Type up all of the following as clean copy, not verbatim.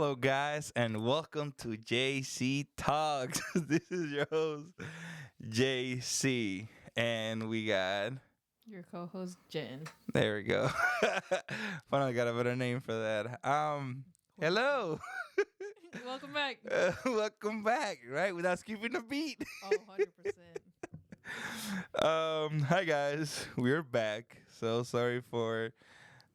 Hello, guys, and welcome to JCTalks. This is your host, JC, and we got. Your co-host Jen. There we go. Finally got a better name for that. Hello. Welcome back. Welcome back. Right, without skipping a beat. Oh, 100%. Hi guys, we're back. So sorry for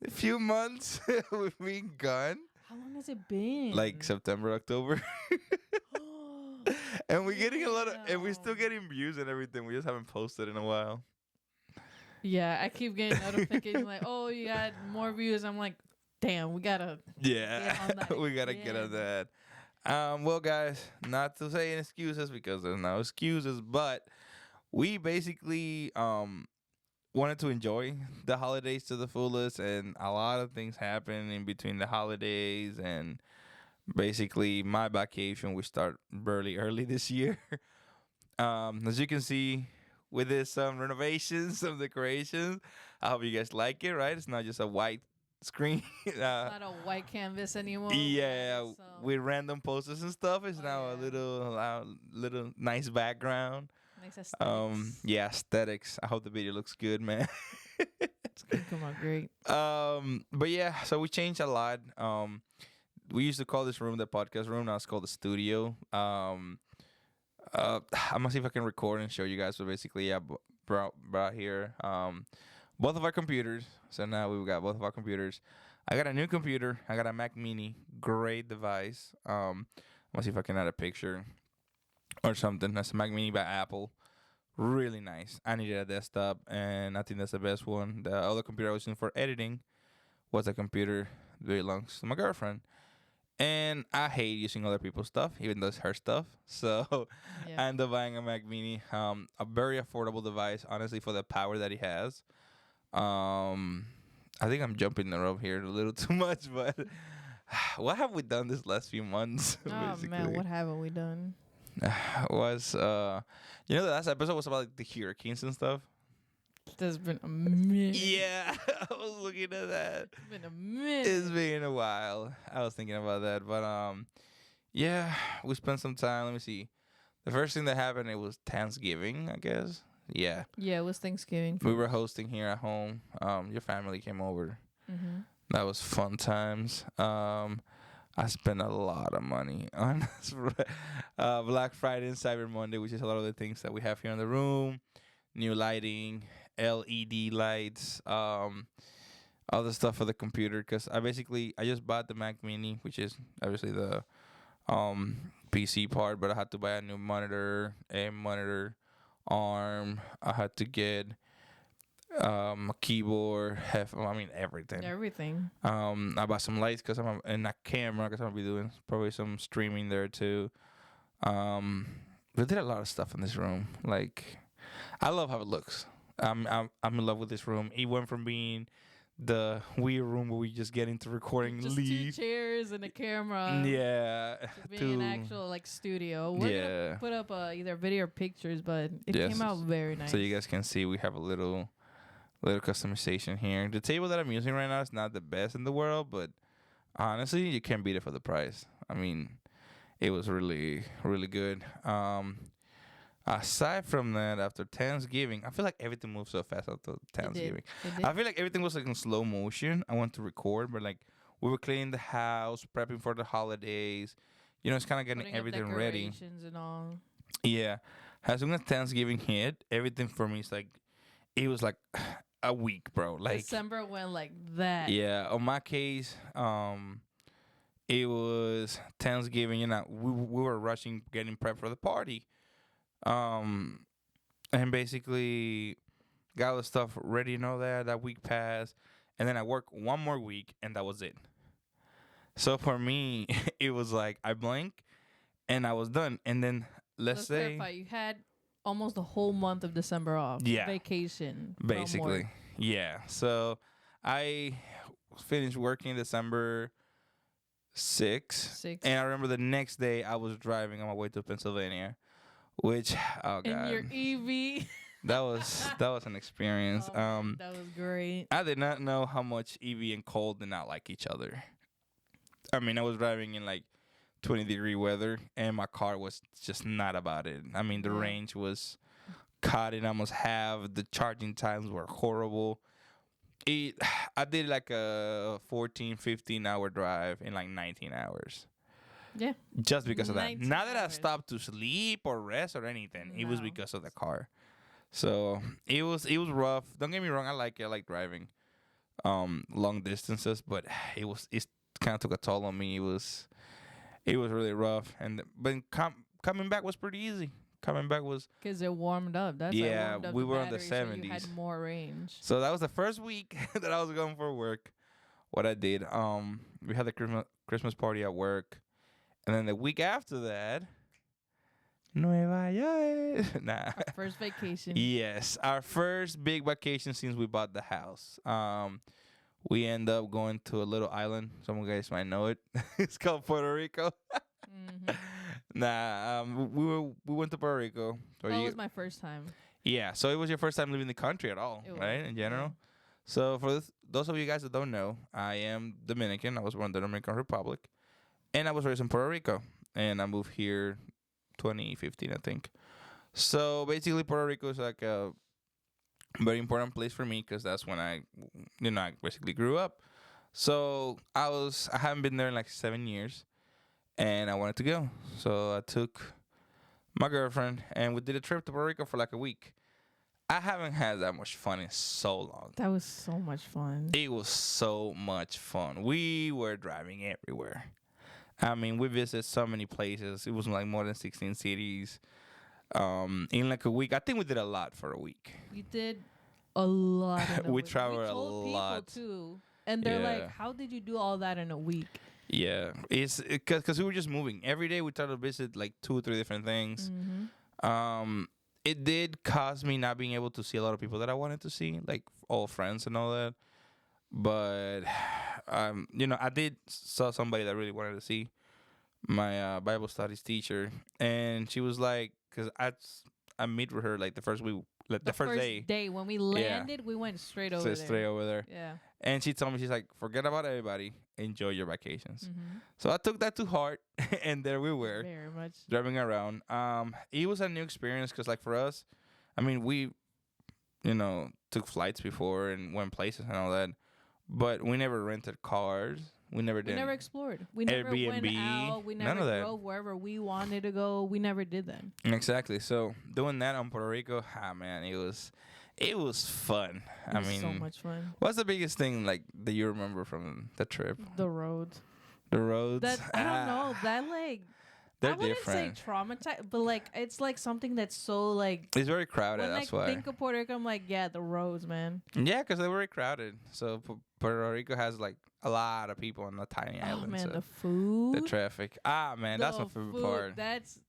a few months we've been gone. How long has it been? Like September, October. And we're getting a lot of, and we're still getting views and everything. We just haven't posted in a while. Yeah, I keep getting notifications like, oh, you got more views. I'm like, damn, we gotta Yeah, get on that we gotta get on that. Well, guys, not to say any excuses because there's no excuses, but we basically wanted to enjoy the holidays to the fullest, and a lot of things happen in between the holidays, and basically my vacation we start really early this year. As you can see with this renovations, some decorations, I hope you guys like it. Right, it's not just a white screen. It's not a white canvas anymore. Yeah, So, with random posters and stuff. It's now a little nice background. nice aesthetics. Yeah, aesthetics. I hope the video looks good, man. It's gonna come out great. But yeah, so we changed a lot. We used to call this room the podcast room. Now it's called the studio. I'm gonna see if I can record and show you guys. So basically, yeah, brought here both of our computers. So now we've got both of our computers. I got a new computer. I got a Mac Mini. Great device. I'm gonna see if I can add a picture or something. That's a Mac Mini by Apple. Really nice. I needed a desktop, and I think that's the best one. The other computer I was using for editing was a computer that belongs to my girlfriend. And I hate using other people's stuff, even though it's her stuff. So Yeah. I ended up buying a Mac Mini, a very affordable device, honestly, for the power that it has. I think I'm jumping the rope here a little too much, but what have we done this last few months? Oh man, what haven't we done? Was the last episode was about like, the hurricanes and stuff. There's been a minute. Yeah, I was looking at that. It's been a minute. It's been a while. I was thinking about that, but yeah, we spent some time. Let me see. The first thing that happened, it was Thanksgiving, I guess. Yeah, Yeah, it was Thanksgiving. we were hosting here at home. Your family came over. Mm-hmm. That was fun times. I spent a lot of money on Black Friday and Cyber Monday, which is a lot of the things that we have here in the room. New lighting, LED lights, other stuff for the computer. Because I just bought the Mac Mini, which is obviously the PC part, but I had to buy a new monitor, a monitor arm. I had to get a keyboard, everything. Everything. I bought some lights and a camera because I'm gonna be doing probably some streaming there too. We did a lot of stuff in this room. Like, I love how it looks. I'm in love with this room. It went from being the weird room where we just get into recording, Just leave. 2 chairs and a camera. Yeah, To be an actual studio. We're gonna put up either video or pictures, but it came out very nice. So you guys can see we have a little customization here. The table that I'm using right now is not the best in the world, but honestly, you can't beat it for the price. I mean, it was really, really good. Aside from that, after Thanksgiving, I feel like everything moved so fast after Thanksgiving. It did. I feel like everything was like in slow motion. I went to record, but like we were cleaning the house, prepping for the holidays. It's kind of getting Putting up everything ready. decorations and all. Yeah. As soon as Thanksgiving hit, everything for me is like, it was like a week, bro. Like December went like that. yeah. On my case, it was Thanksgiving. We were rushing, getting prepped for the party. And basically got all the stuff ready and all that. That week passed, and then I worked one more week, and that was it. So for me, it was like I blinked, and I was done. And then let's say clarify, you had almost the whole month of December off. Yeah. Vacation. basically, yeah. So I finished working December 6th, and I remember the next day I was driving on my way to Pennsylvania. Which, oh god, in your EV. that was an experience. That was great. I did not know how much Evie and Cole did not like each other. I mean, I was driving in like 20-degree weather, and my car was just not about it. I mean, the Yeah. range was cut in almost half. The charging times were horrible. It, I did like a 14, 15-hour drive in like 19 hours. Yeah. Just because of that. 19 Not that I hours. stopped to sleep or rest or anything. It was No. because of the car. So it was rough. Don't get me wrong, I like it. I like driving long distances, but it kind of took a toll on me. It was really rough, and but coming back was pretty easy. Coming back was Because it warmed up. That's why it Yeah, warmed up we the were on the battery, so you 70s. had more range. So that was the first week that I was going for work. What I did, we had the Christmas party at work, and then the week after that, Nueva York. Nah. Our first vacation. Yes, our first big vacation since we bought the house. We end up going to a little island. Some of you guys might know it. It's called Puerto Rico. Mm-hmm. Nah, we went to Puerto Rico. That was my first time. Yeah, so it was your first time leaving the country at all, It was, right? In general. yeah. So for those of you guys that don't know, I am Dominican. I was born in the Dominican Republic, and I was raised in Puerto Rico, and I moved here 2015, I think. So basically, Puerto Rico is like a very important place for me because that's when I basically grew up. So I haven't been there in like 7 years, and I wanted to go. So I took my girlfriend, and we did a trip to Puerto Rico for like a week. I haven't had that much fun in so long. That was so much fun. It was so much fun. We were driving everywhere. I mean, we visited so many places. It was like more than 16 cities. In like a week, I think we did a lot for a week. We did a lot. In a We week. traveled a told people lot. too, and they're Yeah. like, "How did you do all that in a week?" Yeah, it's because we were just moving every day. We tried to visit like 2 or 3 different things. Mm-hmm. It did cause me not being able to see a lot of people that I wanted to see, like all friends and all that. But I did saw somebody that I really wanted to see, my Bible studies teacher, and she was like, because I meet with her like the first week, like the first day. When we landed, we went straight over So there. straight over there. Yeah. And she told me, she's like, forget about everybody, enjoy your vacations. Mm-hmm. So I took that to heart, and there we were Very much. driving around. It was a new experience because, like, for us, I mean, we, took flights before and went places and all that, but we never rented cars. We never did. We never explored. We never went Airbnb, out. We none never of that. drove wherever we wanted to go. We never did that. Exactly. So doing that on Puerto Rico, man, it was fun. It was so much fun. What's the biggest thing like that you remember from the trip? The roads. The roads. That I don't know. That like They're I wouldn't different. say traumatized, but like it's like something that's so like. It's very crowded. When That's I why. think of Puerto Rico, I'm like, yeah, the roads, man. Yeah, because they're very crowded. So Puerto Rico has like a lot of people on a tiny Oh island. man, so the food. the traffic. Man, that's my The favorite food, part. That's.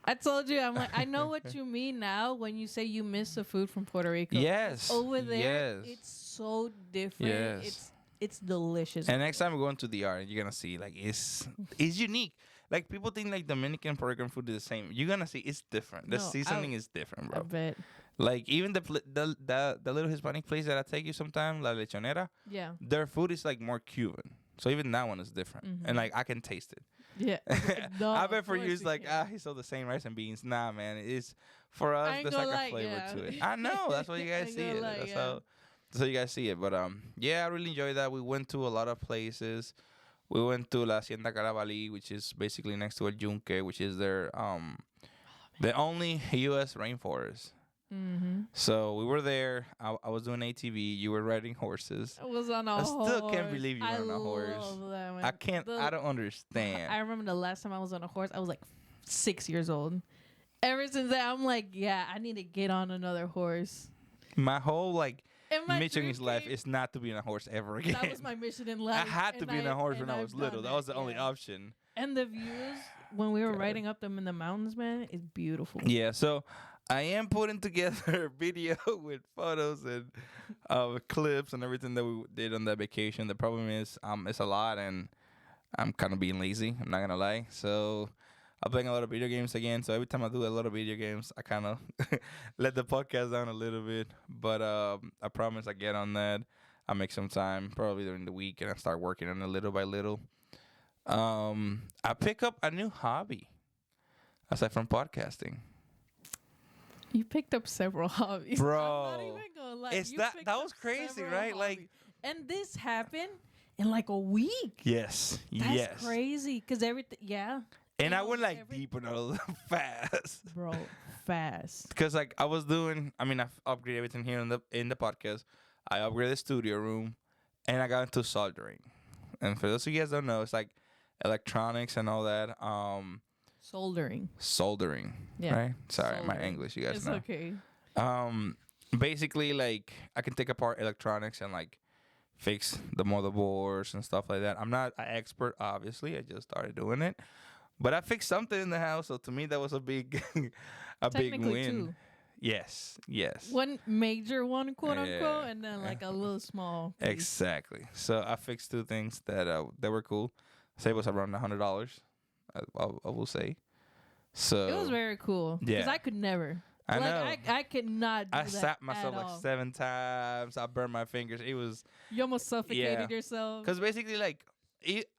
I told you, I'm like, I know what you mean now when you say you miss the food from Puerto Rico. Yes. Over there, Yes. it's so different. Yes. It's delicious. And next time we go into the DR, you're gonna see like it's unique. Like people think like Dominican Puerto Rican food is the same. You're gonna see it's different. The No, seasoning is different, I bro. bet. Like even the little Hispanic place that I take you sometime, La Lechonera, Yeah. their food is like more Cuban. So even that one is different, Mhm. and like I can taste it. Yeah. No, I of bet for you course it's like can. he sold the same rice and beans. Nah, man, it's for us. I ain't There's like gonna a lie, flavor yeah. to it. I know that's why you guys Ain't see gonna it. lie, That's yeah. how you guys see it. But yeah, I really enjoyed that. We went to a lot of places. We went to La Hacienda Carabalí, which is basically next to El Yunque, which is their the only U.S. rainforest. Mm-hmm. So we were there. I was doing ATV. You were riding horses. I was on a I horse. still can't believe you were I on a horse. love that, man. I can't. I don't I understand. remember the last time I was on a horse, I was like 6 years old. Ever since then, I'm like, yeah, I need to get on another horse. My whole like And my mission in dream life came- is not to be on a horse ever again. That was my mission in I life. had to and be on a horse when and I was I've little. done That was the only yeah. option. And the views when we were God. riding up them in the mountains, man, is beautiful. Yeah, so I am putting together a video with photos and clips and everything that we did on that vacation. The problem is it's a lot, and I'm kind of being lazy. I'm not gonna lie. So I'm playing a lot of video games again. So every time I do a lot of video games, I kind of let the podcast down a little bit. But I promise I get on that. I make some time probably during the week, and I start working on it little by little. I pick up a new hobby aside from podcasting. You picked up several hobbies. I'm not Bro, even gonna lie. it's You that picked that up was crazy, several right? Like, hobbies. And this happened in like a week. yes, That's yes. crazy. Cause everything, yeah, And I almost went like every- deep in a fast. bro, fast. Because like I was doing, I mean, I've upgraded everything here in the podcast. I upgraded the studio room, and I got into soldering. And for those of you guys don't know, it's like electronics and all that. Soldering. Soldering. Yeah. Right. Sorry, my Soldering. English. You guys It's know. okay. Basically, like I can take apart electronics and like fix the motherboards and stuff like that. I'm not an expert, obviously. I just started doing it, but I fixed something in the house. So to me, that was a big, a big Technically, win. two. Yes. Yes. One major one, quote Yeah. unquote, and then like a little small. piece. Exactly. So I fixed two things that were cool. Say it was around $100. I will say. So It was very cool. Because Yeah. I could never. I like, know. I could not do I that slapped myself at like all. 7 times. I burned my fingers. It was You almost suffocated Yeah. yourself. because basically like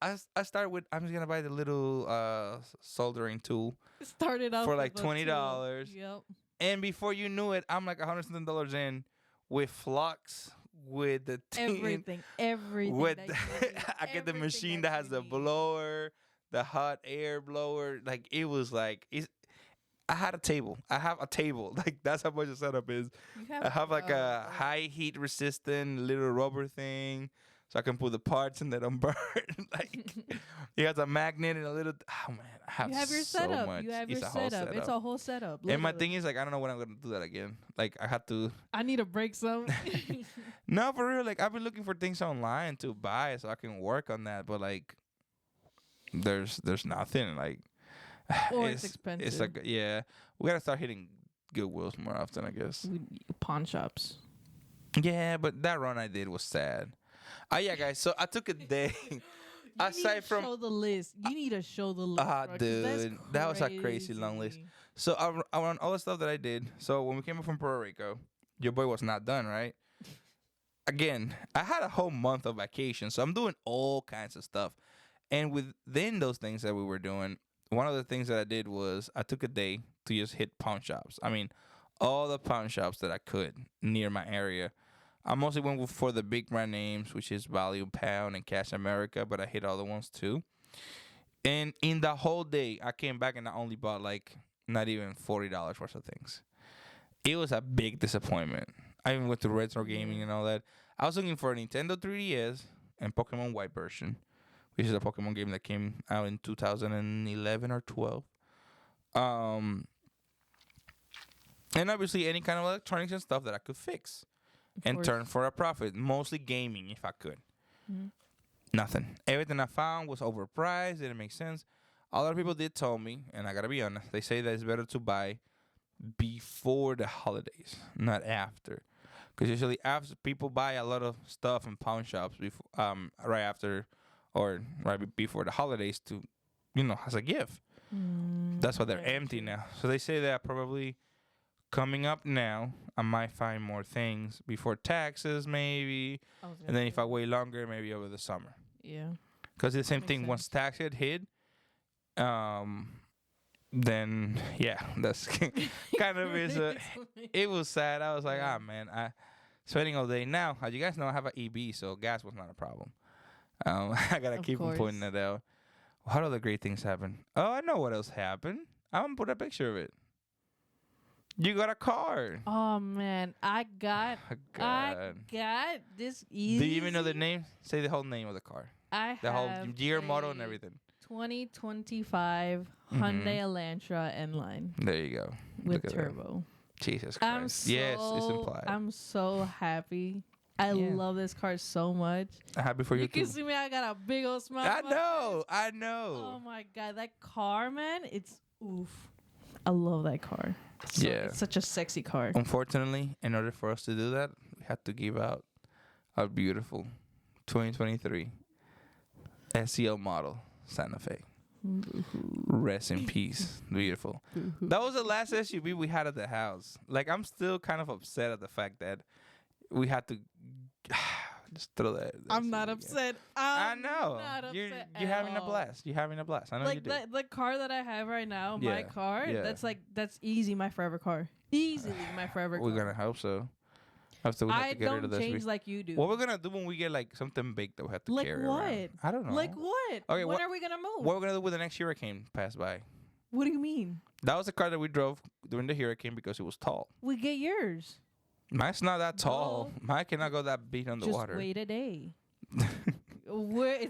I started with I'm just gonna buy the little soldering tool, It started off for, like, with a tool. $20. Yep. and before you knew it, I'm like $100 in with flux, with the tin, Everything. Everything. with that you need. I get the Everything machine that has you the need. blower, the hot air blower. Like it was like I had a table. I have a table. Like that's how much the setup is. You I have like a oh. high heat resistant little rubber thing, so I can put the parts and they don't burn. Like it has a magnet and a little. Oh man, I have, You have your so setup. much. You have It's your a whole setup. It's a whole setup. And my literally. thing is like I don't know when I'm gonna do that again. Like I had to. I need to break some. No, for real. Like I've been looking for things online to buy so I can work on that, but like there's nothing. Like Or it's expensive. It's like yeah, we gotta start hitting Goodwills more often, I guess. Pawn shops. Yeah, but that run I did was sad. Yeah, guys. So I took a day. You Aside need to from show the list. You need to show the list. bro, 'cause that's dude, that was a crazy long list. crazy. So around all the stuff that I did. So when we came up from Puerto Rico, your boy was not done, right? Again, I had a whole month of vacation, so I'm doing all kinds of stuff. And within those things that we were doing, one of the things that I did was I took a day to just hit pawn shops. I mean, all the pawn shops that I could near my area. I mostly went for the big brand names, which is Value Pound and Cash America, but I hit other ones too. And in the whole day, I came back and I only bought like not even $40 worth of things. It was a big disappointment. I even went to retro gaming and all that. I was looking for a Nintendo 3DS and Pokemon White version, which is a Pokemon game that came out in 2011 or 12. And obviously any kind of electronics and stuff that I could fix and course. turn for a profit. Mostly gaming, if I could. Mhm. Nothing. Everything I found was overpriced. Didn't make sense. A lot of people did tell me, and I gotta be honest, they say that it's better to buy before the holidays, not after. Because usually after people buy a lot of stuff in pawn shops before, right after or before the holidays to, as a gift. That's why they're very empty true. now. So they say that probably coming up now, I might find more things before taxes, maybe, I was gonna and then if say, I wait longer, maybe over the summer. yeah. Because the same Makes thing, once tax get hit, then yeah, that's kind of is a. It was sad. I was like, Yeah. man, I spending all day. Now, as you guys know, I have an EB, so gas was not a problem. I gotta Of keep on pointing course. that out. What other great things happen? Oh, I know what else happened. I'm gonna put a picture of it. You got a car. Oh man, I got God. this easy. Do you even know the name? Say the whole name of the car. I The whole have year, model, and a everything. 2025 Mhm. Hyundai Elantra N-Line There you go. with Look at that. turbo. Jesus I'm Christ. so Yes, it's implied. I'm so happy. I Yeah. love this car so much. I'm happy for you, You can too. see me. I got a big old smile. I on my know. face. I Oh know. my god, that car, man! It's oof. I love that car. Yeah. It's such a sexy car. Unfortunately, in order for us to do that, we had to give out a beautiful 2023 SEL model Santa Fe. Rest in peace. Beautiful. That was the last SUV we had at the house. Like, I'm still kind of upset at the fact that we had to Just throw that. I'm not upset. I I'm know. not upset You're at having a all. blast. You're having a blast. I know you Like do. the car that I have right now, my Yeah, car, yeah. that's easy my forever car. Easily my forever We're car. gonna hope so. We have I to get rid of don't this. change like you do. What we're gonna do when we get like something big that we have to Like carry what? around? I don't know. Like what? Okay, when are we gonna move? What we're gonna do when the next hurricane pass by? What do you mean? That was the car that we drove during the hurricane because it was tall. We get yours. Mine's not that tall. No. Mine cannot go that big on the Just water. wait a day.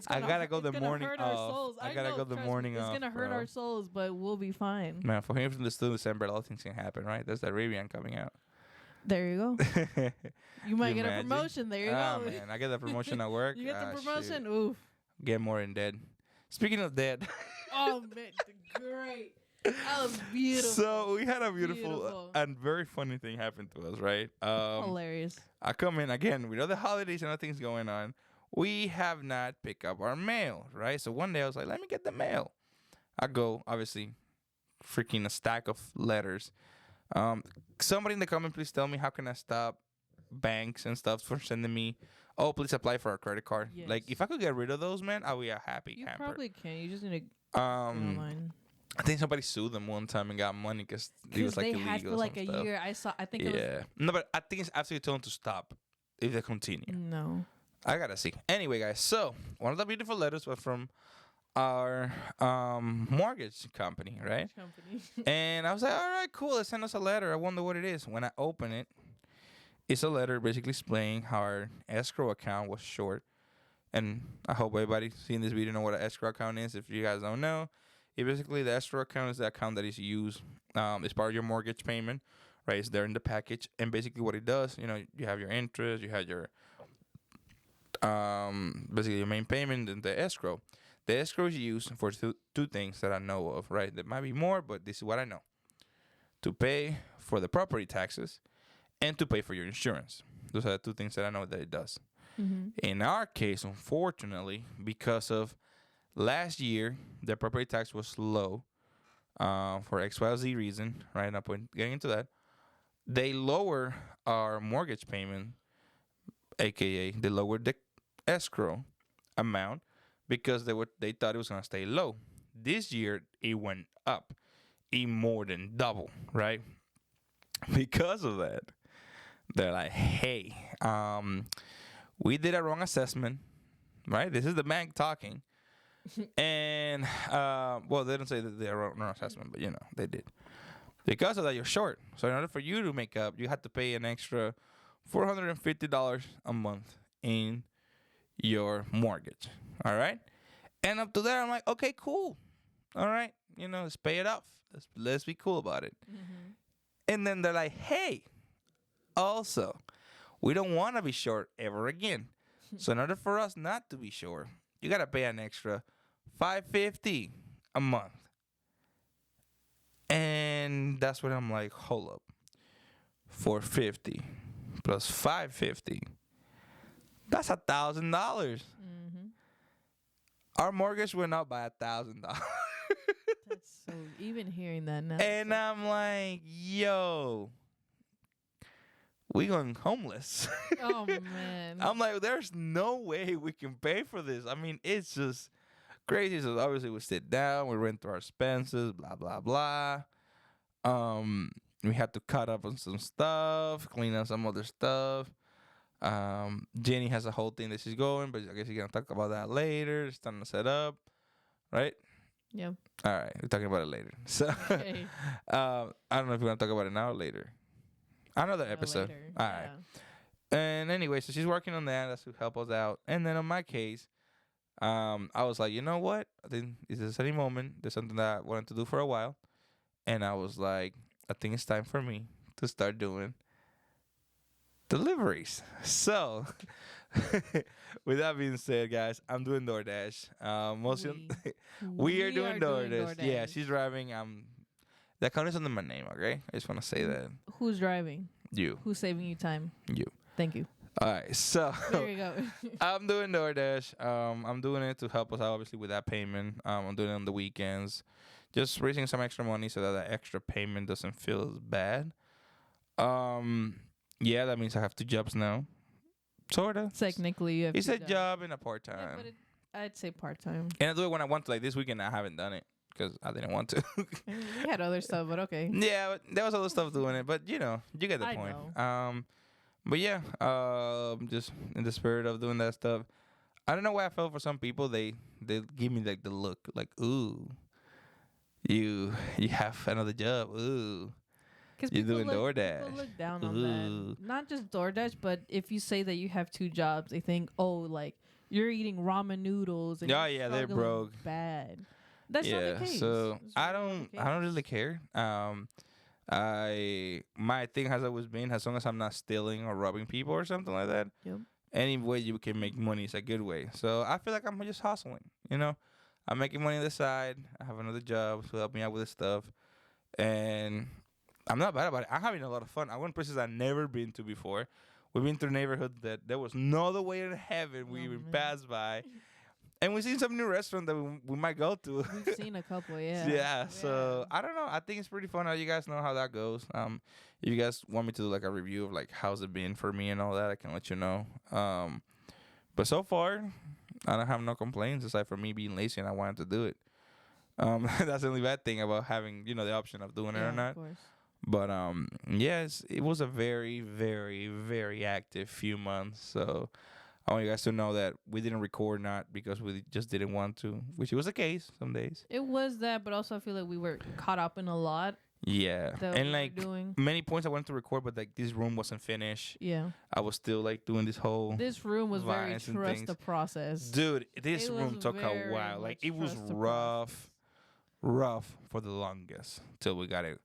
I gotta go the morning hurt our of. souls. I gotta know, go the trust morning me, of. It's gonna hurt bro. our souls, but we'll be fine. Man, for him from the still December, a lot of things can happen, right? There's that Arabian coming out. There you go. You might You get imagine? a promotion. There you Ah, go. man, I get the promotion at work. You get the Ah, promotion. shit. Oof. Get more in dead. Speaking of dead. Oh man, great. That was beautiful. So we had a beautiful Beautiful. and very funny thing happen to us, right? Hilarious. I come in again. We know the holidays and nothing's going on. We have not picked up our mail, right? So one day I was like, let me get the mail. I go, obviously, freaking a stack of letters. Somebody in the comment, please tell me how can I stop banks and stuff from sending me, oh, please apply for a credit card. Yes. Like, if I could get rid of those, man, I'll be a happy You camper. probably can. You just need to go online. I think somebody sued them one time and got money because it Because was like they illegal. had for like a stuff. year. I think it was. Yeah. No, but I think it's absolutely told them to stop if they continue. No. I gotta see. Anyway, guys, so one of the beautiful letters was from our mortgage company, right? Company. And I was like, all right, cool. They send us a letter. I wonder what it is. When I open it, it's a letter basically explaining how our escrow account was short. And I hope everybody seeing this video know what an escrow account is. If you guys don't know, basically the escrow account is the account that is used as part of your mortgage payment, right? It's there in the package. And basically what it does, you have your interest, you have your basically your main payment and the escrow. The escrow is used for two things that I know of, right? There might be more, but this is what I know. To pay for the property taxes and to pay for your insurance. Those are the two things that I know that it does. Mm-hmm. In our case, unfortunately, because of last year, the property tax was low for XYZ reason, right? Not getting into that. They lower our mortgage payment, aka they lowered the escrow amount because they thought it was gonna stay low. This year it went up, it more than double, right? Because of that, they're like, hey, we did a wrong assessment, right? This is the bank talking. And well, they didn't say that they were wrong assessment, but they did. Because of that, you're short. So in order for you to make up, you had to pay an extra $450 a month in your mortgage. All right. And up to there, I'm like, okay, cool. All right. Let's pay it off. Let's be cool about it. Mm-hmm. And then they're like, hey, also, we don't want to be short ever again. So in order for us not to be short, you got to pay an extra $550 a month. And that's when I'm like, hold up. $450 plus $550. That's $1,000. Mm-hmm. Our mortgage went up by $1,000. That's so. Even hearing that now. And I'm like, yo, we going homeless. Oh man. I'm like, there's no way we can pay for this. I mean, it's just crazy. So obviously we sit down, we rent through our expenses, blah, blah, blah. We had to cut up on some stuff, clean up some other stuff. Jenny has a whole thing that she's going, but I guess you're gonna talk about that later. It's time to set up, right? Yeah. All right, we're talking about it later. So, Okay. I don't know if we're gonna talk about it now or later. Another episode. Later. All right. And anyway, so she's working on that. That's to help us out. And then on my case, I was like, you know what? I think it's a sunny moment. There's something that I wanted to do for a while. And I was like, I think it's time for me to start doing deliveries. So, with that being said, guys, I'm doing DoorDash. We are doing DoorDash. Yeah, she's driving. That account is under my name, okay? I just want to say that. Who's driving? You. Who's saving you time? You. Thank you. All right, so There you go. I'm doing DoorDash. I'm doing it to help us out, obviously, with that payment. I'm doing it on the weekends. Just raising some extra money so that extra payment doesn't feel as bad. Yeah, that means I have 2 jobs now. Sorta. Technically, you have It's two a jobs. job and a part Yeah, time. but I'd say part time. And I do it when I want to. Like this weekend, I haven't done it because I didn't want to. We had other stuff, but okay. Yeah, but there was other stuff doing it. But you know, you get the I point. know. But yeah, just in the spirit of doing that stuff. I don't know why I felt for some people. They give me like the look, like ooh, you have another job. Ooh, Because you're doing people DoorDash. look down on Ooh. that. Not just DoorDash, but if you say that you have two jobs, they think, oh, like you're eating ramen noodles and Oh, you're yeah, they're struggling broke. bad. That's not Yeah, the case. so It's I really not don't the I don't case. really care. I my thing has always been as long as I'm not stealing or robbing people or something like that. Yep. Any way you can make money is a good way. So I feel like I'm just hustling. You know, I'm making money on the side. I have another job to help me out with this stuff, and I'm not bad about it. I'm having a lot of fun. I went places I've never been to before. We've been through neighborhoods that there was no other way in heaven we Oh, even man. passed by, and we've seen some new restaurants that we might go to. We've seen a couple, yeah. Yeah, so I don't know. I think it's pretty fun. You guys know how that goes. If you guys want me to do like a review of like how's it been for me and all that, I can let you know. But so far, I don't have no complaints aside from me being lazy and I wanted to do it. That's the only bad thing about having the option of doing it Yeah, or of not. course. But yes, it was a very, very, very active few months. So I want you guys to know that we didn't record not because we just didn't want to, which was the case some days. It was that, but also I feel like we were caught up in a lot Yeah, that and we like were doing. many points I wanted to record, but like this room wasn't finished. Yeah. I was still like doing this whole This room was very vines and trust things. the process. Dude, this It room was took a very while. Like much it was trust the rough for the longest till we got it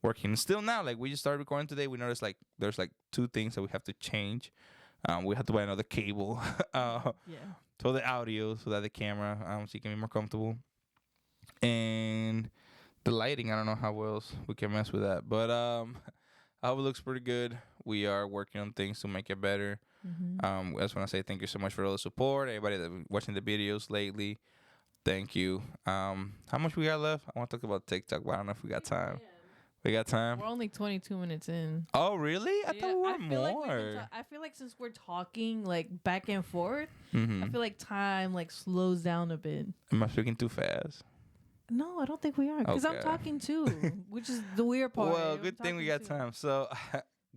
working. Still now, like we just started recording today. We noticed like there's like two things that we have to change. We have to buy another cable Yeah. for the audio so that the camera so you can be more comfortable. And the lighting, I don't know how else we can mess with that, but I hope it looks pretty good. We are working on things to make it better. Mm-hmm. I just want to say thank you so much for all the support. Everybody that been watching the videos lately, thank you. How much we got left? I want to talk about TikTok, but I don't know if we got time. We got time. We're only 22 minutes in. Oh, really? I thought we were feel like more. I feel like since we're talking like back and forth, Mm-hmm. I feel like time like slows down a bit. Am I speaking too fast? No, I don't think we are because I'm Okay. talking too, which is the weird part. Well, I'm good thing we talking got too. time. So,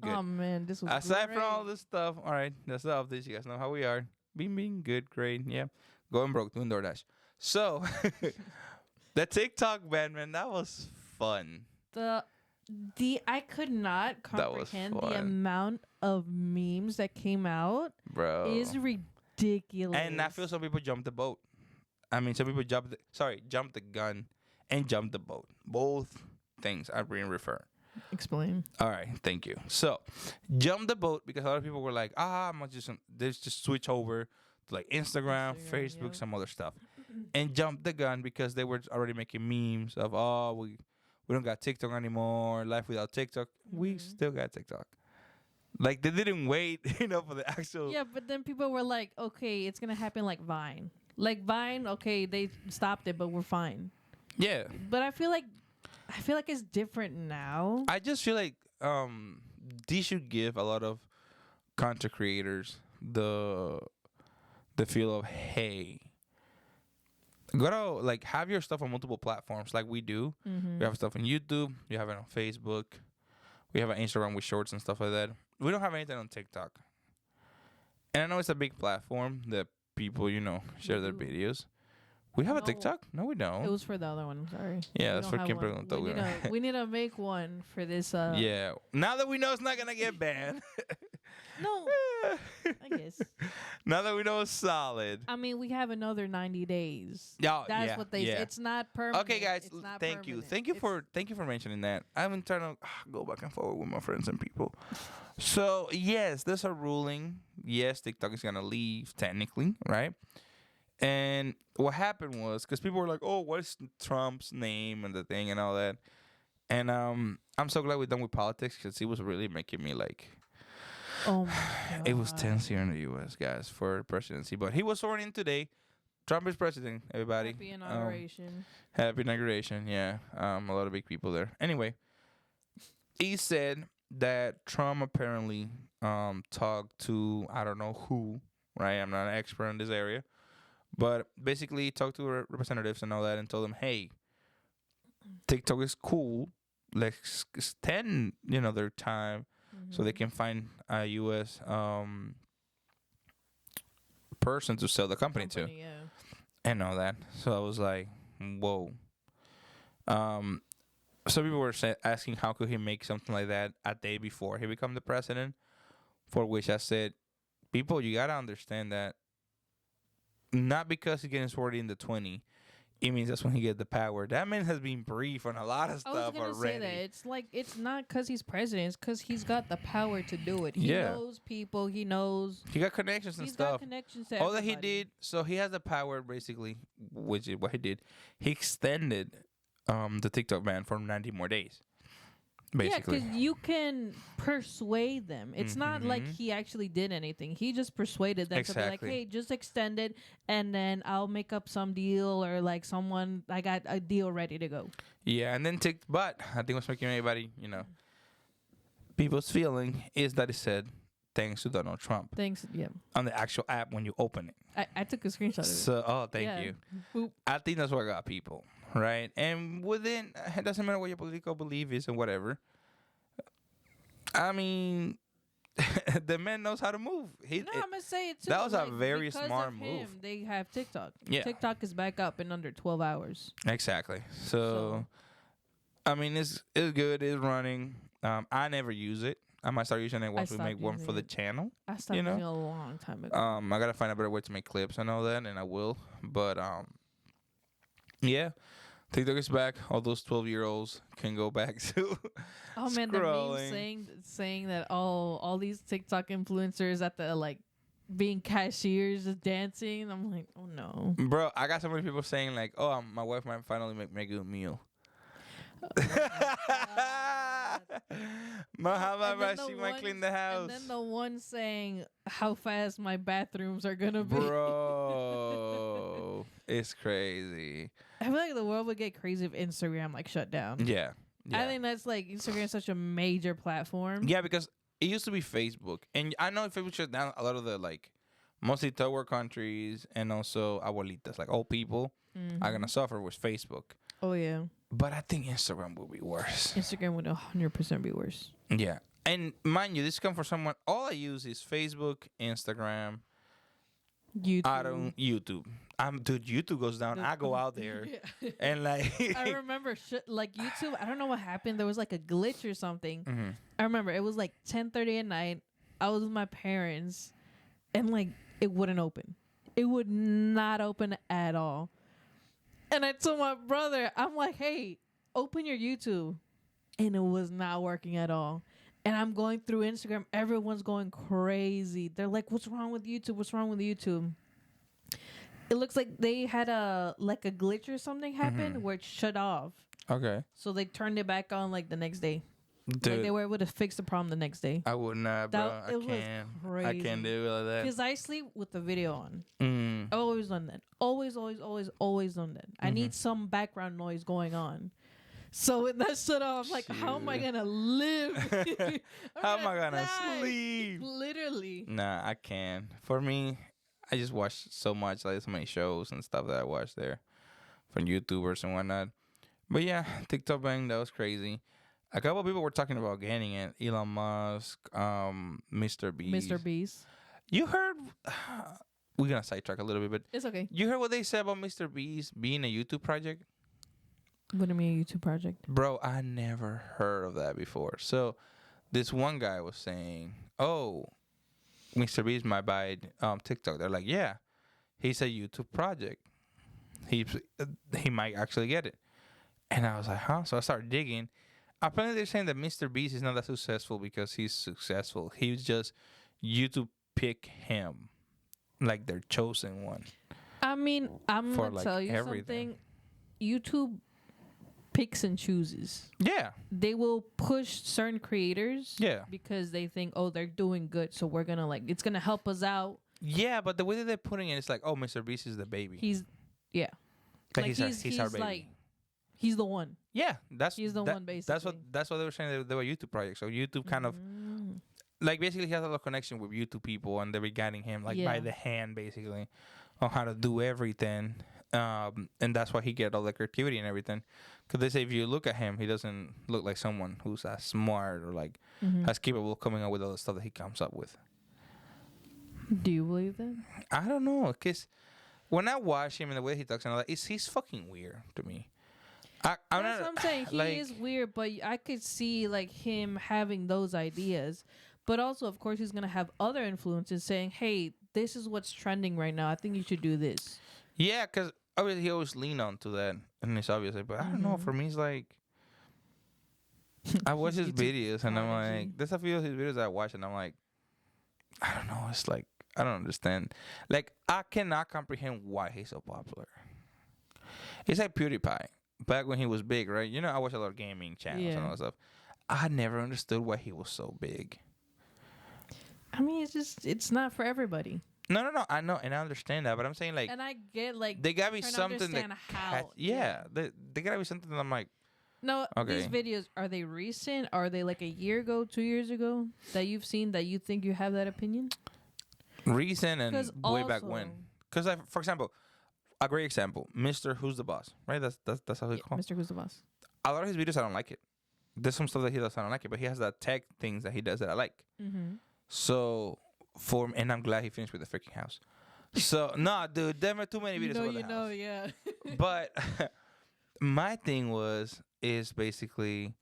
good. Oh man, this was Aside great. from all this stuff, all right, that's the updates. You guys know how we are. Being good, great, yeah. Going broke, doing DoorDash. So, the TikTok ban, man, that was fun. The I could not That was comprehend the fun. amount of memes that came out Bro. is ridiculous. And I feel some people jumped the boat. I mean, some people jumped the gun and jumped the boat. Both things I bring refer. Explain. All right, thank you. So, jump the boat because a lot of people were like, I'm gonna just switch over to like Instagram, Facebook, yeah. some other stuff, and jump the gun because they were already making memes of, we don't got TikTok anymore, life without TikTok. We still got TikTok. Like they didn't wait, for the actual. Yeah, but then people were like, okay, it's gonna happen like Vine. Like Vine, okay, they stopped it, but we're fine. Yeah. But I feel like it's different now. I just feel like these should give a lot of content creators the feel of, hey, gotta like have your stuff on multiple platforms like we do. Mm-hmm. We have stuff on YouTube, you have it on Facebook, we have an Instagram with shorts and stuff like that. We don't have anything on TikTok. And I know it's a big platform that people, share their videos. We have a No. TikTok? No, we don't. It was for the other one. I'm sorry. Yeah, We that's don't for have Kim one. Pregunta. We need to we need to make one for this. Yeah. Now that we know it's not gonna get banned. No, I guess. Now that we know it's solid. I mean, we have another 90 days. Yeah, That's what they. yeah. It's not permanent. Okay, guys. It's not Thank you. permanent. Thank you It's- for mentioning that. I've been trying to go back and forth with my friends and people. So yes, there's a ruling. Yes, TikTok is gonna leave technically, right? And what happened was because people were like, "Oh, what's Trump's name and the thing and all that," and I'm so glad we're done with politics because it was really making me like. Oh my god. It was tense here in the U.S., guys, for presidency. But he was sworn in today. Trump is president, everybody. Happy inauguration. Happy inauguration, yeah. A lot of big people there. Anyway, he said that Trump apparently talked to, I don't know who, right? I'm not an expert in this area, but basically talked to representatives and all that and told them, hey, TikTok is cool. Let's extend, their time so they can find a U.S. Person to sell the company to Yeah. and all that. So I was like, whoa. Some people were asking how could he make something like that a day before he become the president. For which I said, people, you gotta understand that not because he's getting sworn in the 20, it means that's when he get the power. That man has been briefed on a lot of I was stuff gonna already. say that it's like it's not because he's president; it's because he's got the power to do it. He Yeah. knows people. He knows. He got connections and He's stuff. got connections to All that he everybody. did, so he has the power basically, which is what he did. He extended the TikTok ban for 90 more days. Basically. Yeah, because you can persuade them. It's not like he actually did anything. He just persuaded them to be like, Exactly. hey, just extend it, and then I'll make up some deal or like I got a deal ready to go. Yeah, and then but I think what's making everybody, people's feeling is that it said thanks to Donald Trump Thanks. Yeah. on the actual app when you open it. I took a screenshot of it. So, thank Yeah. you. Boop. I think that's what got people, right? And within, it doesn't matter what your political belief is and whatever. I mean, the man knows how to move. I'm gonna say it too. that was a like, very because smart of move. him, they have TikTok. Yeah. TikTok is back up in under 12 hours. Exactly. So, I mean, it's good. It's running. I never use it. I might start using it once we stopped make one using for the it. channel. I stopped You know? using it a long time ago. I gotta find a better way to make clips and all that, and I will. But yeah, TikTok is back. All those 12-year-olds can go back to Oh man, scrolling. the meme saying that all these TikTok influencers at the like being cashiers just dancing. I'm like, oh no. Bro, I got so many people saying like, "Oh, my wife might finally make me a good meal." Muhammad, she might clean the house. And then the one saying how fast my bathrooms are gonna be. Bro, it's crazy. I feel like the world would get crazy if Instagram like shut down. Yeah. I think that's like Instagram is such a major platform. Yeah, because it used to be Facebook, and I know Facebook shut down a lot of the like mostly third world countries and also abuelitas, like old people, are gonna suffer with Facebook. Oh yeah, But I think Instagram will be worse. Instagram would 100% be worse. Yeah, and mind you, this comes for someone. All I use is Facebook, Instagram. YouTube. I don't YouTube. Dude, YouTube goes down. I go out there Yeah. and like. I remember like YouTube. I don't know what happened. There was like a glitch or something. I remember it was like 10:30 at night. I was with my parents, and like it wouldn't open. It would not open at all. And I told my brother, I'm like, hey, open your YouTube. And it was not working at all. And I'm going through Instagram. Everyone's going crazy. They're like, what's wrong with YouTube? What's wrong with YouTube? It looks like they had a glitch or something happen where it shut off. Okay. So they turned it back on like the next day. Dude, Like they were able to fix the problem the next day. I would not, bro. That- it was I can't. I crazy. can't do it like that. Because I sleep with the video on. Mm. I've always done that. Always done that. I need some background noise going on. So when that shut off, I'm like, how am I Shoot. gonna live? How am I gonna die. sleep? Literally. Nah, I can't. For me, I just watch so much, like so many shows and stuff that I watch there from YouTubers and whatnot. But yeah, TikTok bang, that was crazy. A couple of people were talking about getting it. Elon Musk, Mr. Beast. Mr. Beast. You heard? We're gonna sidetrack a little bit, but It's okay. you heard what they said about Mr. Beast being a YouTube project? What do you mean a YouTube project? Bro, I never heard of that before. So, this one guy was saying, "Oh, Mr. Beast might buy TikTok." They're like, "Yeah, he's a YouTube project. He might actually get it." And I was like, "Huh?" So I started digging. Apparently, they're saying that Mr. Beast is not that successful because he's successful. He's just YouTube pick him, like their chosen one. I mean, I'm For, gonna like, tell you everything. something. YouTube picks and chooses. Yeah, They will push certain creators yeah, because they think, oh, they're doing good, so we're gonna it's gonna help us out. yeah. But the way that they're putting it, it's like, "Oh, Mr. Beast is the baby. He's Like, he's our baby." like he's the one. Yeah, that's He's the one basically. That's what they were saying. They were YouTube projects. So YouTube kind of like basically he has a lot of connection with YouTube people, and they were guiding him like by Yeah. the hand basically on how to do everything. And that's why he get all the creativity and everything. Because they say if you look at him, he doesn't look like someone who's as smart or like as capable of coming up with all the stuff that he comes up with. Do you believe that? I don't know, cause when I watch him and the way he talks and all that, he's fucking weird to me. I'm That's not, what I'm saying. He like, is weird, but I could see like him having those ideas. But also, of course, he's gonna have other influences saying, "Hey, this is what's trending right now. I think you should do this." yeah, cause obviously he always lean on to that, and it's obviously. But I don't know. For me, it's like I watch his YouTube videos and I'm prodigy. like, there's a few of his videos I watch and I'm like, I don't know. It's like I don't understand. Like I cannot comprehend why he's so popular. It's like PewDiePie back when he was big, right? You know, I watch a lot of gaming channels and Yeah. all that stuff. I never understood why he was so big. I mean, it's not for everybody. No. I know, and I understand that, but I'm saying like And I get like they gotta be trying to something that understand how. they gotta be something that I'm like, No, these Okay. videos, are they recent? Are they like a year ago, 2 years ago that you've seen that you think you have that opinion? recent and 'Cause way back also- when. Because like for example, a great example, Mr. Who's the Boss, right? That's how he Yeah, called. Mr. Who's the Boss? A lot of his videos I don't like it. There's some stuff that he does I don't like it, but he has that tech things that he does that I like. Mm-hmm. So and I'm glad he finished with the freaking house. So nah, dude, there are too many videos about the house. yeah. But my thing is basically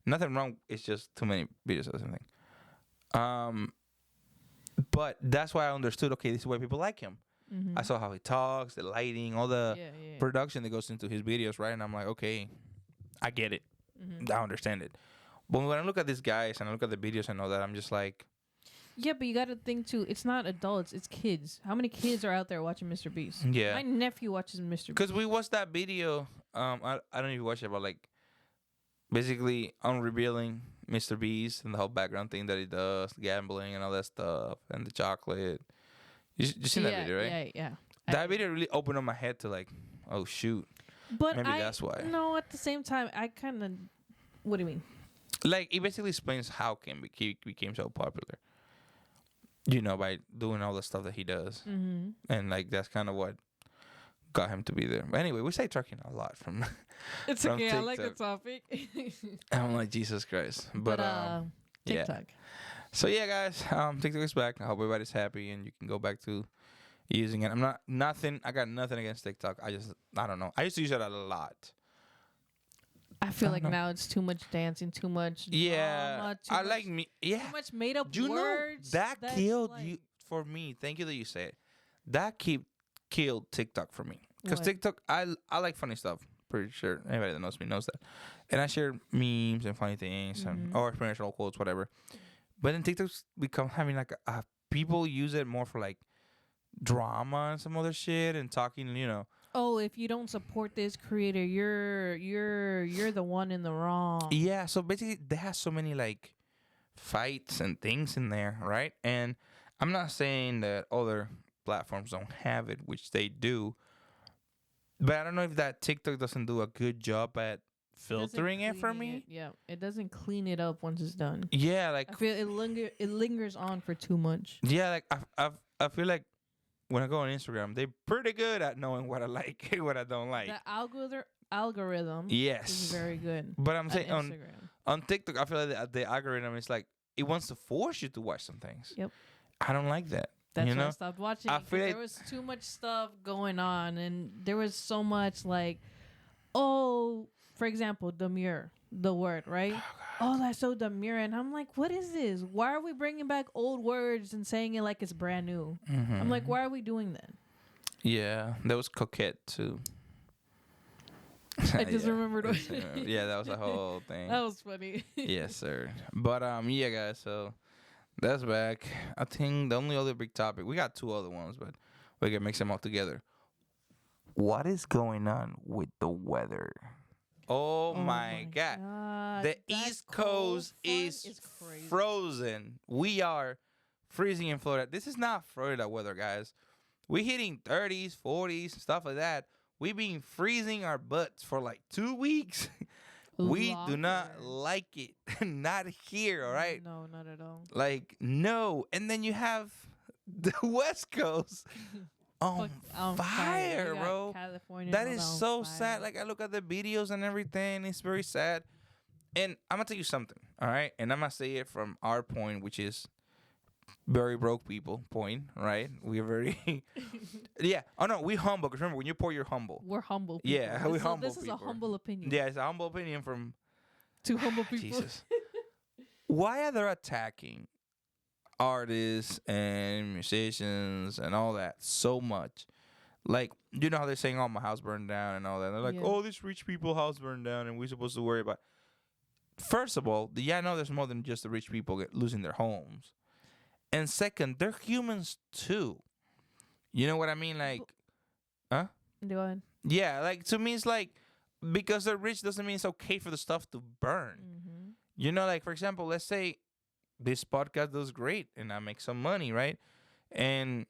nothing wrong. It's just too many videos of the same thing. But that's why I understood. Okay, this is why people like him. Mm-hmm. I saw how he talks, the lighting, all the yeah. production that goes into his videos, right? And I'm like, okay, I get it. Mm-hmm. I understand it. But when I look at these guys and I look at the videos and all that, I'm just like, Yeah, but you got to think too. It's not adults; it's kids. How many kids are out there watching Mr. Beast? yeah. My nephew watches Mr. Beast. Because we watched that video. I don't know if you watched it, but like basically on revealing Mr. Beast and the whole background thing that he does, gambling and all that stuff, and the chocolate. You seen that video, right? Yeah. That video really opened up my head to like, oh shoot, But maybe that's why. No, at the same time, I kind of. What do you mean? Like it basically explains how he became so popular. You know, by doing all the stuff that he does, Mm-hmm. and like that's kind of what got him to be there. But anyway, we say trucking a lot from. It's From okay. I like the TikTok. topic. I'm like Jesus Christ, but yeah. TikTok. So yeah, guys, TikTok is back. I hope everybody's happy and you can go back to using it. I got nothing against TikTok. I don't know. I used to use it a lot. I feel I like don't know. now it's too much dancing, too much Yeah, drama, I like me. Yeah, too much made up you know words. that that's killed like- you for me. Thank you that you said it. That killed TikTok for me because What? TikTok, I like funny stuff. Pretty sure anybody that knows me knows that, and I share memes and funny things and or inspirational quotes, whatever. But then TikTok's become having like people use it more for like drama and some other shit and talking, you know. Oh, if you don't support this creator, you're the one in the wrong. Yeah, so basically they have so many like fights and things in there, right? And I'm not saying that other platforms don't have it, which they do. But I don't know if that TikTok doesn't do a good job at filtering it for me. Yeah, it doesn't clean it up once it's done. Yeah, like I feel it lingers on for too much. yeah, like I feel like when I go on Instagram, they're pretty good at knowing what I like and what I don't like. The algorithm Yes. is very good. But I'm on saying Instagram. on TikTok, I feel like the algorithm is like it wants to force you to watch some things. Yep. I don't like that. That's you why I know? stopped watching. I it, 'cause feel like- there was too much stuff going on, and there was so much like, oh, for example, demure, the word, right? Oh, that's so demure, and I'm like, what is this? Why are we bringing back old words and saying it like it's brand new? I'm like, why are we doing that? Yeah, that was coquette too. I just Yeah. remembered. Yeah, that was a whole thing. That was funny. Yes, sir. But yeah, guys. So that's back. I think the only other big topic we got two other ones, but we can mix them all together. What is going on with the weather? Oh, my God. The That East cold Coast front is crazy. frozen. We are freezing in Florida. This is not Florida weather, guys. We hitting 30s, 40s, stuff like that. We've been freezing our butts for like 2 weeks. We do not Longer. like it. Not here, all right? No, not at all. Like, no. And then you have the West Coast on Fuck, on fire, You got bro. California That and is all on so fire. sad. Like, I look at the videos and everything. It's very sad. And I'm going to tell you something, all right? And I'm going to say it from our point, which is very broke people point, right? We're very... yeah. Oh, no, we humble. Because remember, when you're poor, you're humble. We're humble people. Yeah, we humble This is a people. humble opinion. Yeah, it's a humble opinion from... Two humble people. Jesus. Why are they attacking artists and musicians and all that so much? Like, you know how they're saying, "Oh, my house burned down" and all that. They're like, Yeah. "Oh, this rich people house burned down, and we're supposed to worry about." First of all, I know there's more than just the rich people losing their homes, and second, they're humans too. You know what I mean? Like, huh? Go ahead. Yeah, like to me, it's like because they're rich doesn't mean it's okay for the stuff to burn. Mm-hmm. You know, like for example, let's say this podcast does great and I make some money, right? And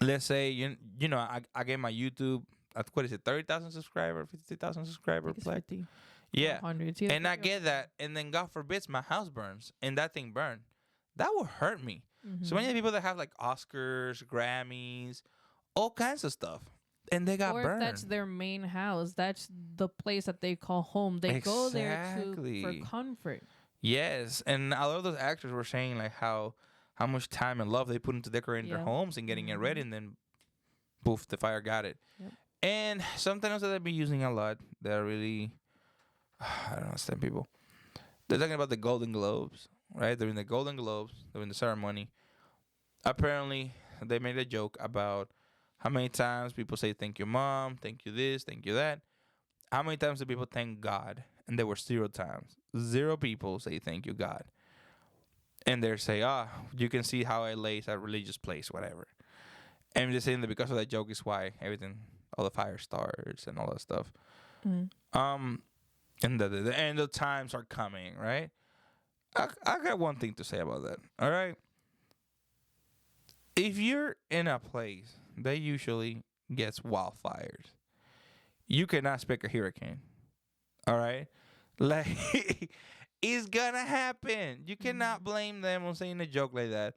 let's say you know I get my YouTube at what is it, 30,000 subscriber, 50,000 subscriber It's play. 50. Yeah, 100. and I get that, and then God forbids my house burns and that thing burned. That will hurt me. Mm-hmm. So many people that have like Oscars, Grammys, all kinds of stuff, and they got or burned. if that's their main house, that's the place that they call home. They go there Exactly. for comfort. Yes, and a lot of those actors were saying like how much time and love they put into decorating their Yeah. homes and getting it Mhm. ready, and then poof, the fire got it. Yep. And something else that I've been using a lot that really I don't understand people. They're talking about the Golden Globes, right? During the Golden Globes, during the ceremony, apparently they made a joke about how many times people say thank you, mom, thank you this, thank you that. How many times do people thank God? And there were 0 times. 0 people say thank you, God. And they say, you can see how LA is a religious place, whatever. And they're saying that because of that joke is why all the fire starts and all that stuff. Mm. And the end of times are coming, right? I got one thing to say about that, all right? If you're in a place that usually gets wildfires, you cannot expect a hurricane, all right? Like, it's gonna happen. You cannot blame them on saying a joke like that.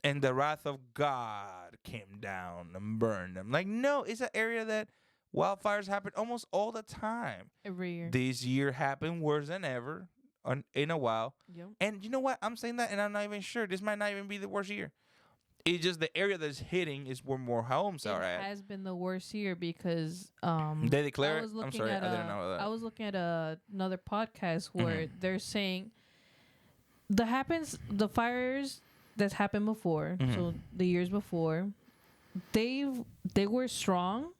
And the wrath of God came down and burned them. Like, no, it's an area that wildfires happen almost all the time. Every year. This year happened worse than ever in a while. Yep. And you know what? I'm saying that, and I'm not even sure. This might not even be the worst year. It's just the area that's hitting is where more homes are It at. has been the worst year because They declare I it? was I'm looking sorry, I at didn't know that. I was looking at another podcast where they're saying the fires that's happened before, so the years before, they were strong,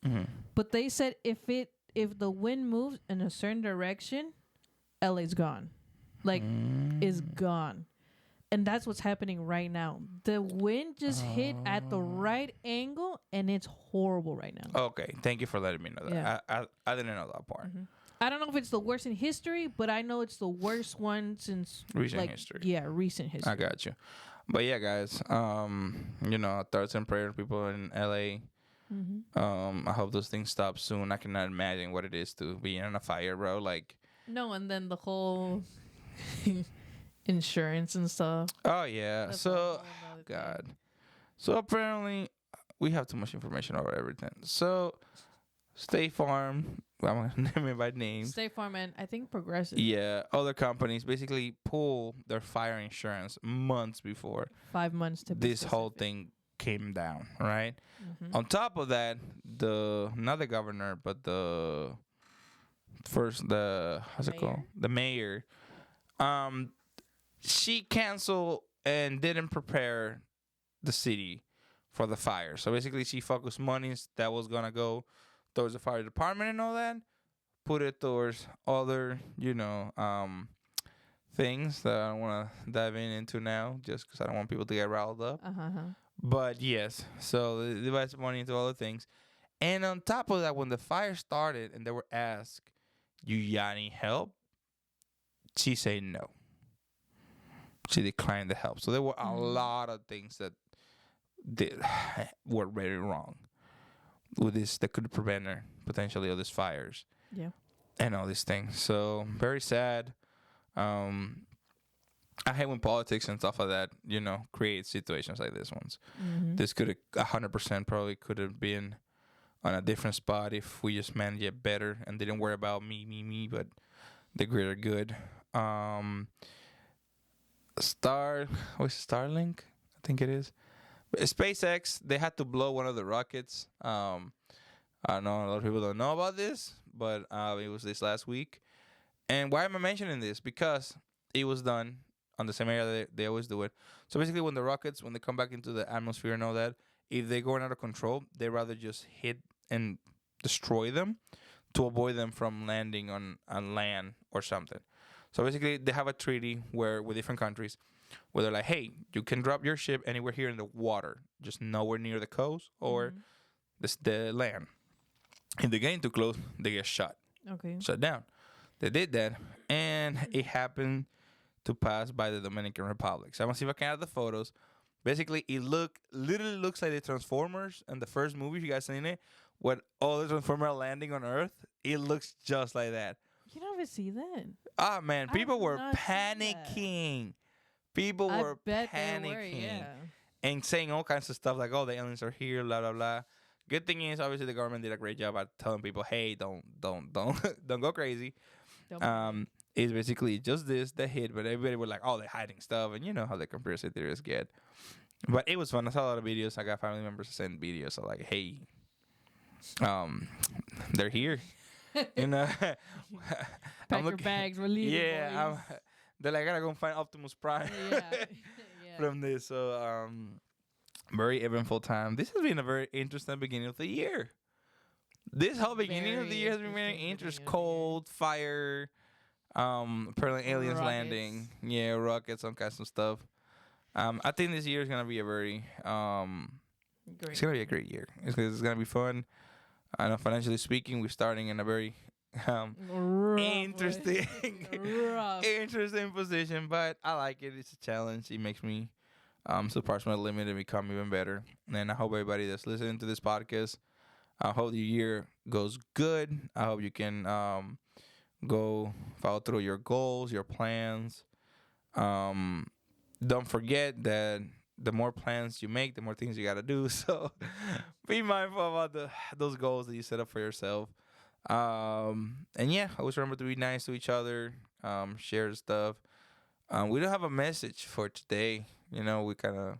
but they said if the wind moves in a certain direction, LA's gone, like is gone. And that's what's happening right now. The wind just hit at the right angle, and it's horrible right now. Okay, thank you for letting me know that. Yeah. I didn't know that part. I don't know if it's the worst in history, but I know it's the worst one since Recent history. Yeah, recent history. I got you. But yeah, guys, thoughts and prayers, people in LA. I hope those things stop soon. I cannot imagine what it is to be in a fire, bro. Like, No, and then the whole insurance and stuff. oh yeah. That's a So, whole nother thing. God. So apparently, we have too much information over everything. So, State Farm. I'm gonna name it by name. State Farm and I think Progressive. Yeah, other companies basically pull their fire insurance months before 5 months to be this whole specific. thing came down, right? Mhm. On top of that, not the governor, but the how's it Mayor? called? The mayor. She canceled and didn't prepare the city for the fire. So basically, she focused monies that was gonna go towards the fire department and all that, put it towards other, things that I don't want to dive into now, just because I don't want people to get riled up. But yes, so they divided money into other things. And on top of that, when the fire started and they were asked, "You got any help?" She said no. She declined the help. So there were a lot of things that were very wrong with this that could prevent her potentially of these fires. Yeah. and all these things. So very sad. Um, I hate when politics and stuff like that, create situations like this ones. Mm-hmm. This could have 100% probably could have been on a different spot if we just managed it better and didn't worry about me, but the greater good. Starlink? I think it is. SpaceX, they had to blow one of the rockets. I know a lot of people don't know about this, but it was this last week. And why am I mentioning this? Because it was done on the same area they always do it. So basically, when the rockets, when they come back into the atmosphere and all that, if they're going out of control, they rather just hit and destroy them to avoid them from landing on land or something. So basically, they have a treaty with different countries where they're like, hey, you can drop your ship anywhere here in the water, just nowhere near the coast or the land. If they get too close, they get shut down. They did that, and it happened to pass by the Dominican Republic. So I'm gonna see if I can add the photos. Basically, it literally looks like the Transformers in the first movie. You guys seen it? When all the Transformers are landing on Earth, it looks just like that. You never see that. Ah, man, people were panicking. People were panicking and saying all kinds of stuff like, "Oh, the aliens are here," blah blah blah. Good thing is, obviously, the government did a great job at telling people, "Hey, don't don't go crazy." It's basically just the hit, but everybody was like, "Oh, they're hiding stuff," and you know how the conspiracy theorists get. But it was fun. I saw a lot of videos. I got family members to send videos. So like, "Hey, they're here." Pack your bags. We're leaving. Yeah, they're like, I gotta go find Optimus Prime. Yeah. From this. So very eventful time. This has been a very interesting beginning of the year. This whole beginning of the year has been very interesting. Cold, fire, apparently aliens landing. Yeah, rockets, all kinds of stuff. I think this year is gonna be a very it's gonna be a great year. It's gonna be fun. I know financially speaking, we're starting in a very interesting interesting position, but I like it. It's a challenge. It makes me surpass my limit and become even better. And I hope everybody that's listening to this podcast, I hope the year goes good. I hope you can go follow through your goals, your plans. Don't forget that the more plans you make, the more things you got to do. So be mindful about those goals that you set up for yourself. And yeah, always remember to be nice to each other, share stuff. We don't have a message for today. We kind of,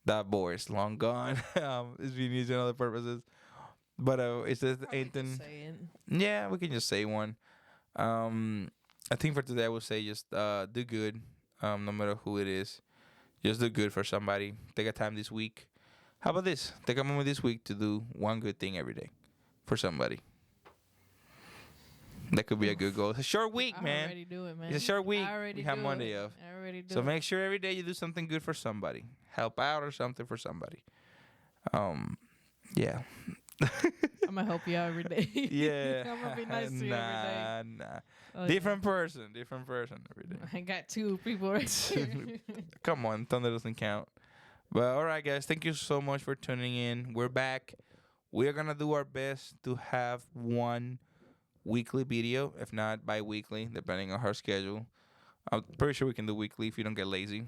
that boy is long gone. It's been used in other purposes. But it's just anything. Yeah, we can just say one. I think for today I would say just do good, no matter who it is. Just do good for somebody. Take a time this week. How about this? Take a moment this week to do one good thing every day for somebody. That could be a good goal. It's a short week, man. I already do it, man. It's a short week. We have Monday off. I already do So make sure every day you do something good for somebody. Help out or something for somebody. Yeah. I'm gonna help you out every day. Yeah. I'm gonna be nice to you every day. Nah. Oh, different person every day. I got two people right here. Come on, Thunder doesn't count. But all right, guys, thank you so much for tuning in. We're back. We're gonna do our best to have one weekly video, if not bi-weekly, depending on her schedule. I'm pretty sure we can do weekly if you don't get lazy.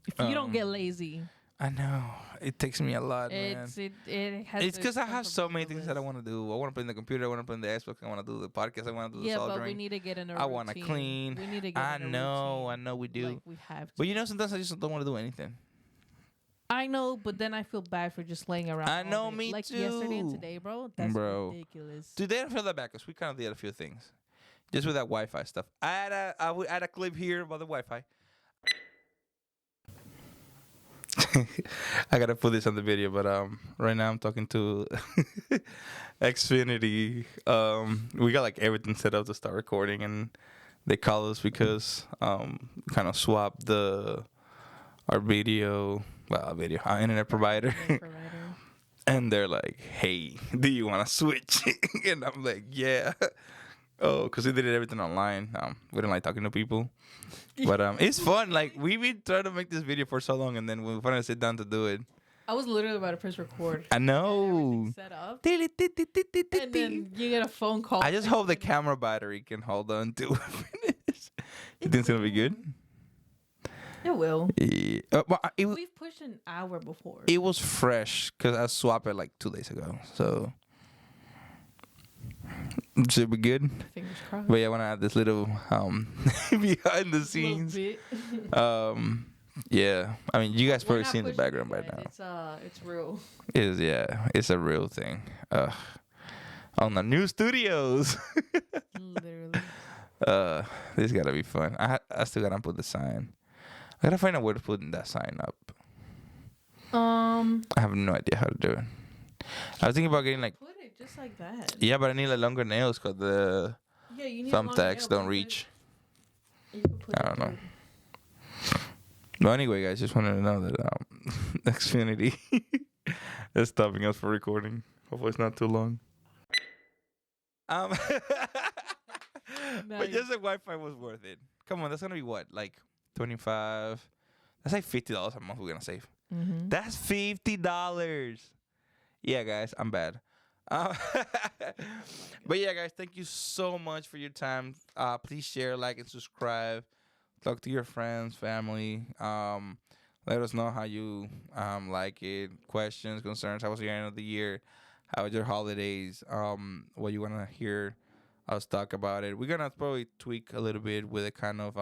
If you don't get lazy. I know. It takes me a lot, man. It's because I have so many things that I want to do. I want to play in the computer. I want to play in the Xbox. I want to do the podcast. I want to do the soldering. Yeah, but we need to get in a routine. I want to clean. We need to get I know we do. Like, we have to. But sometimes I just don't want to do anything. I know, but then I feel bad for just laying around. I know, me like too. Yesterday and today, bro. That's ridiculous. Today I feel that bad because we kind of did a few things. Just with that Wi-Fi stuff. I had a clip here about the Wi-Fi. I gotta put this on the video, but right now I'm talking to Xfinity. We got like everything set up to start recording, and they call us because we kind of swapped our internet provider. And they're like, "Hey, do you want to switch?" And I'm like, "Yeah." Oh, because we did everything online. We don't like talking to people. But it's fun. Like, we've been trying to make this video for so long, and then when we finally sit down to do it, I was literally about to press record. I know. Set up. And then you get a phone call. I just hope the camera battery can hold on to finish. You think it's gonna be good? It will. Yeah. We've pushed an hour before. It was fresh because I swapped it like 2 days ago. So should be good. Fingers crossed. But yeah, I want to add this little behind the scenes. Yeah. I mean, you guys probably seen the background by now. It's real. It's a real thing. On the new studios. Literally. This gotta be fun. I still gotta put the sign. I gotta find out where to put that sign up. I have no idea how to do it. I was thinking about getting like. Put it just like that. Yeah, but I need like longer nails because the thumbtacks don't reach. I don't know. But anyway, guys, just wanted to know that Xfinity is stopping us for recording. Hopefully, it's not too long. But just the Wi-Fi was worth it. Come on, that's gonna be what, like $25? That's like $50 a month we're gonna save. Mm-hmm. That's $50. Yeah, guys, I'm bad. But yeah, guys, thank you so much for your time. Please share, like, and subscribe. Talk to your friends, family. Let us know how you like it. Questions, concerns. How was your end of the year? How was your holidays? What you want to hear us talk about it? We're gonna probably tweak a little bit with a kind of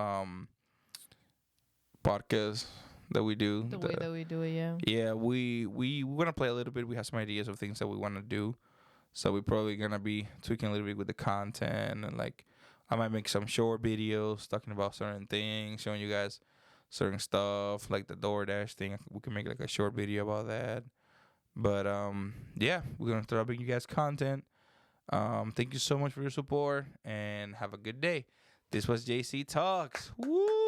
podcast that we do. The way that we do it, yeah. Yeah, we're gonna play a little bit. We have some ideas of things that we want to do, so we're probably gonna be tweaking a little bit with the content, and like I might make some short videos talking about certain things, showing you guys certain stuff, like the DoorDash thing. We can make like a short video about that. But yeah, we're gonna start bringing you guys content. Thank you so much for your support, and have a good day. This was JC Talks. Woo!